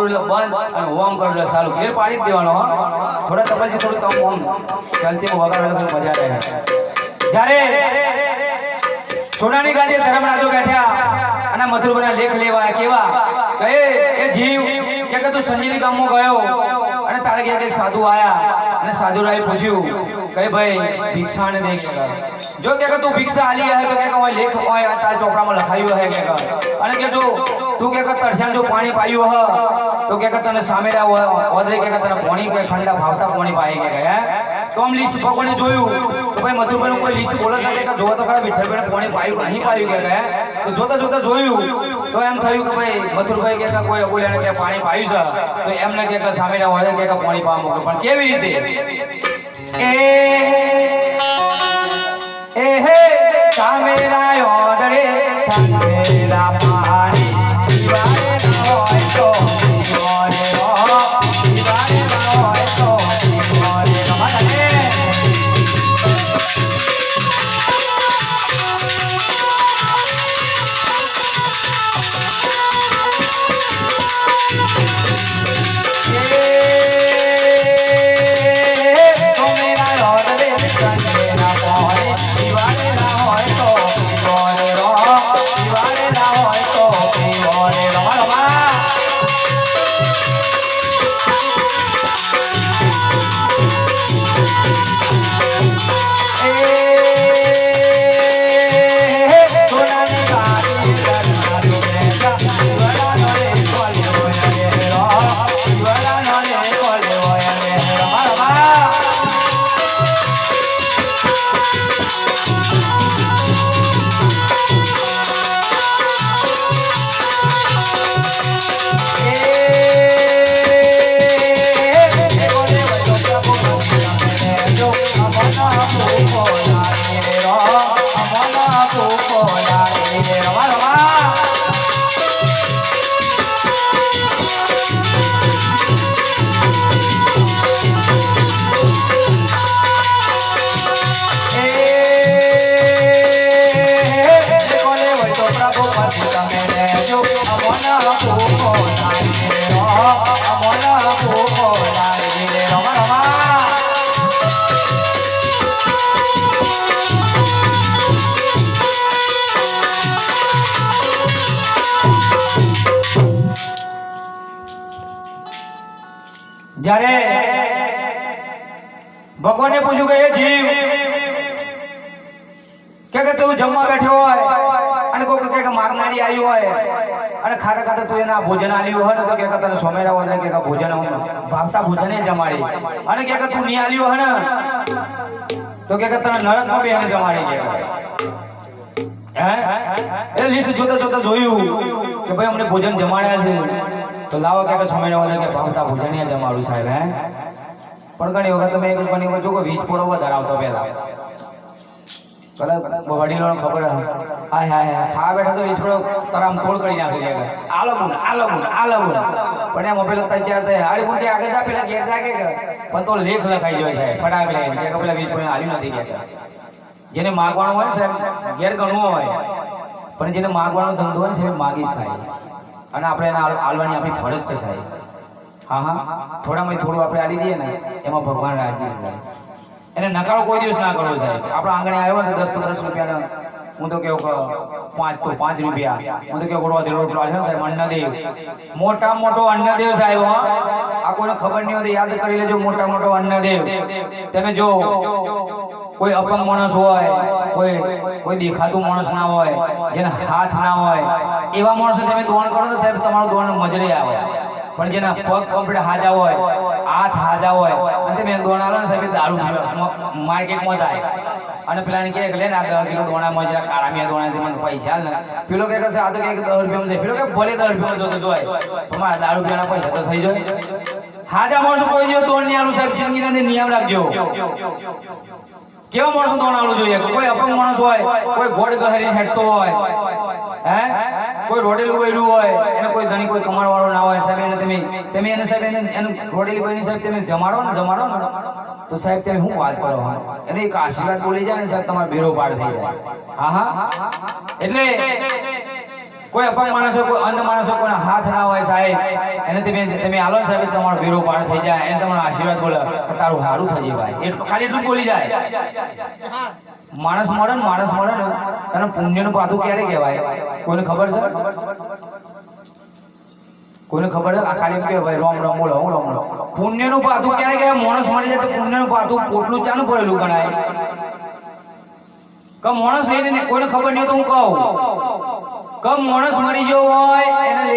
કરું એટલે બંધ અને હોમ કરું એટલે ચાલુ ઘેર પાડી જ દેવાનો થોડા તપાસી થોડું તો ઓમ ચાલતી વગાડે તો મજા આવે જ્યારે સોનાની ગાડીએ ધર્મરાજો બેઠ્યા અને મથુરભાઈના લેખ લેવા કેવા કહે એ જીવ કે તું સંજીલી ગામમાં ગયો અને તારે કે સાધુ આયા અને સાધુરાએ પૂછ્યું કે ભાઈ ભિક્ષાને દે કે જો કે તું ભિક્ષા આલી હે તો કે કોઈ લેખ હોય આ ચોપડામાં લખાયું હે કે અને કે જો તું કે તરસાન જો પાણી પાયું હ તો કે તને સામેરા ઓદરે કે તને પાણી કોઈ ઠંડા ભાવતા પાણી પાઈ કે હે તો આમ લિસ્ટ પકોને જોયું તો ભાઈ મથુરભાઈનું કોઈ લિસ્ટ બોલો કે જોવા તો ખરા વિઠ્ઠલભાઈને પાણી પાયું નહીં પાયું કે તો જોતા જોતા જોયું તો એમ થયું કે ભાઈ મથુરભાઈ કે કોઈ અબોલ્યાને કે પાણી પાયું છે તો એમને કે સામેરા ઓદરે કે પાણી પાવા મૂકે પણ કેવી રીતે એ હે સામેરા ઓદરે સામેરા પાણી પીવાને ના હોય તો પીવાને પીવાને ના હોય તો પીવાને રમાડે જ્યારે ભગવાને પૂછ્યું કે એ જીવ કે તું જમવા બેઠો હોય અને કોઈ કે મારનારી આવી હોય અને ખાતા ખાતા તું એના ભોજન આલ્યું હોય ને તો કે તને સોમેરા હોય કે ભોજન ભાવતા ભોજન જમાડી અને કે તું નહીં આલ્યું હોય ને તો કે તને નરકમાં બી એને જમાડી હે એ લીસ્ટ જોતા જોતા જોયું કે ભાઈ અમને ભોજન જમાડ્યા છે તો લાવો કે સમય કે ભાવતા ભોજન જમાડું સાહેબ હે પણ ઘણી વખત તમે એક બની વખત જો કે વીજ પૂરો ધરાવતો પહેલા વડીલોને ખબર હાય હાય ખા બેઠા તો વીજ પૂરો તરામ તોડ કરી નાખી જાય આલબુન પણ એમ પેલો તૈયાર થાય હારી પણ આગળ જા પેલા ઘેર જાગે પણ તો લેખ લખાઈ જાય છે ફટાક લઈને કે પેલા વીજ પૂરો હાલ્યું નથી ગયા જેને માગવાનું હોય સાહેબ ઘેર ગણવું હોય પણ જેને માગવાનો ધંધો હોય ને સાહેબ માગી જ થાય અને આપણે એને આલવાની આપણી ફરજ છે સાહેબ હા થોડામાં થોડું આપણે આલી દઈએ ને એમાં ભગવાન રાજી થાય એને નકારો કોઈ દિવસ ના કરવો સાહેબ આપણા આંગણે આવ્યો ને 10 તો 10 રૂપિયાનો હું તો કેવું કે 5 તો 5 રૂપિયા હું તો કેવું ગોળવા દેલો રોટલો આલ્યો સાહેબ અન્નદેવ મોટા મોટો અન્નદેવ સાહેબ આ કોઈને ખબર નહીં હોય યાદ કરી લેજો મોટા મોટો અન્નદેવ તમે જો કોઈ અપંગ માણસ હોય કોઈ દેખાતું માણસ ના હોય જેના હાથ ના હોય એવા માણસો તમે દોણ કરો તો સાહેબ તમારું દોણ મજરે આવે પણ જેના પગ કમ્પ્લીટ હાજા હોય હાથ હાજા હોય અને તમે દોણ આલો ને સાહેબ દારૂ માર્કેટમાં જાય અને પેલાને કે લે ને આ 10 કિલો દોણા મજરા કાળામિયા દોણા થી મને પૈસા ને પેલો કે આ તો કે 10 રૂપિયામાં જાય પેલો કે ભલે 10 રૂપિયામાં જોતો જોય પણ મારા દારૂ પીવાના પૈસા તો થઈ જાય હાજા માણસો કોઈ જેવો દોણ નહીં આલું સાહેબ જિંદગીના અંદર નિયમ રાખજો કેવા માણસો દોણ આલવું જોઈએ કોઈ અપંગ માણસ હોય કોઈ ગોળ ગહેરી હેડતો હોય હે કોઈ રોડેલું બૈરું હોય એને કોઈ ધણી કોઈ કમાડ વાળો ના હોય સાહેબ એને તમે એને સાહેબ એનું રોડેલી બૈરી સાહેબ તમે જમાડો ને તો સાહેબ તમે શું વાત કરો એને એક આશીર્વાદ બોલી જાય ને સાહેબ તમારો બેરો પાર થઈ જાય હા એટલે કોઈ અપંગ માણસ હોય કોઈ અંધ માણસ હોય કોઈના હાથ ના હોય સાહેબ એને તમે આલો ને સાહેબ તમારો બેરો પાર થઈ જાય એને તમારો આશીર્વાદ બોલે તારું સારું થઈ જાય ભાઈ એટલું ખાલી એટલું બોલી જાય માણસ મળે ને તને પુણ્યનું પાતું ક્યારે કહેવાય કોઈને ખબર છે કોઈને ખબર છે આ ખાલી કે ભાઈ રોમ રોમ બોલો હું રોમ પુણ્યનું પાતું ક્યારે કહેવાય માણસ મળી જાય તો પુણ્યનું પાતું પોટલું ચાનું પડેલું ગણાય કે માણસ લઈને કોઈને ખબર નહીં તો હું કહું કે માણસ મરી ગયો હોય એને